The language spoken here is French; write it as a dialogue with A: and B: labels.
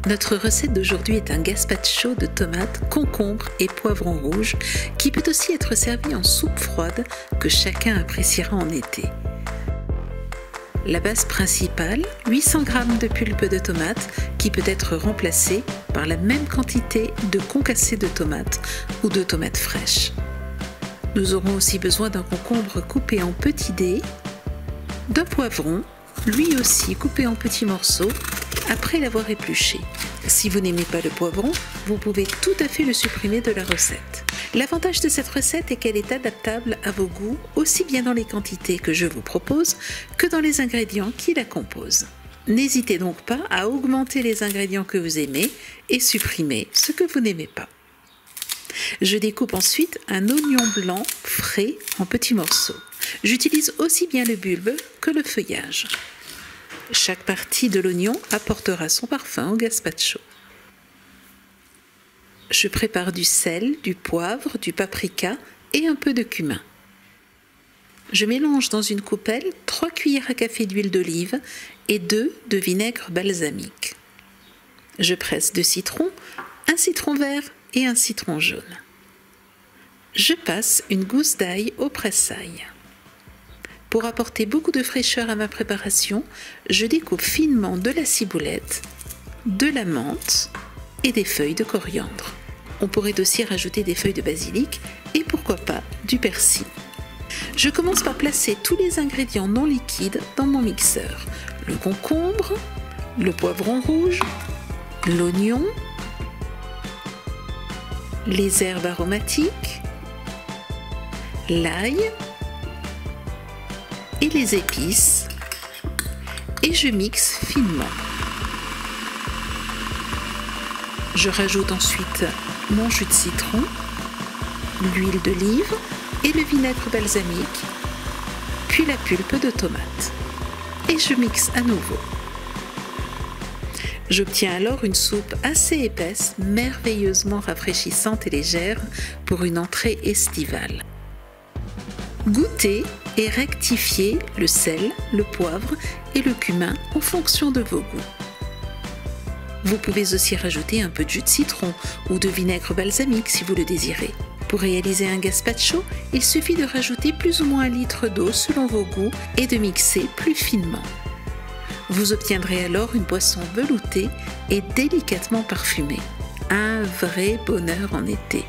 A: Notre recette d'aujourd'hui est un gazpacho de tomates, concombres et poivrons rouges qui peut aussi être servi en soupe froide que chacun appréciera en été. La base principale, 800 g de pulpe de tomate qui peut être remplacée par la même quantité de concassé de tomates ou de tomates fraîches. Nous aurons aussi besoin d'un concombre coupé en petits dés, d'un poivron, lui aussi coupé en petits morceaux après l'avoir épluché. Si vous n'aimez pas le poivron, vous pouvez tout à fait le supprimer de la recette. L'avantage de cette recette est qu'elle est adaptable à vos goûts, aussi bien dans les quantités que je vous propose que dans les ingrédients qui la composent. N'hésitez donc pas à augmenter les ingrédients que vous aimez et supprimer ce que vous n'aimez pas. Je découpe ensuite un oignon blanc frais en petits morceaux. J'utilise aussi bien le bulbe que le feuillage. Chaque partie de l'oignon apportera son parfum au gazpacho. Je prépare du sel, du poivre, du paprika et un peu de cumin. Je mélange dans une coupelle 3 cuillères à café d'huile d'olive et 2 de vinaigre balsamique. Je presse 2 citrons, un citron vert et un citron jaune. Je passe une gousse d'ail au presse-ail. Pour apporter beaucoup de fraîcheur à ma préparation, je découpe finement de la ciboulette, de la menthe et des feuilles de coriandre. On pourrait aussi rajouter des feuilles de basilic et pourquoi pas du persil. Je commence par placer tous les ingrédients non liquides dans mon mixeur. Le concombre, le poivron rouge, l'oignon, les herbes aromatiques, l'ail et les épices et je mixe finement. Je rajoute ensuite mon jus de citron, l'huile d'olive et le vinaigre balsamique, puis la pulpe de tomate. Et je mixe à nouveau. J'obtiens alors une soupe assez épaisse, merveilleusement rafraîchissante et légère pour une entrée estivale. Goûtez et rectifiez le sel, le poivre et le cumin en fonction de vos goûts. Vous pouvez aussi rajouter un peu de jus de citron ou de vinaigre balsamique si vous le désirez. Pour réaliser un gazpacho, il suffit de rajouter plus ou moins 1 litre d'eau selon vos goûts et de mixer plus finement. Vous obtiendrez alors une boisson veloutée et délicatement parfumée. Un vrai bonheur en été.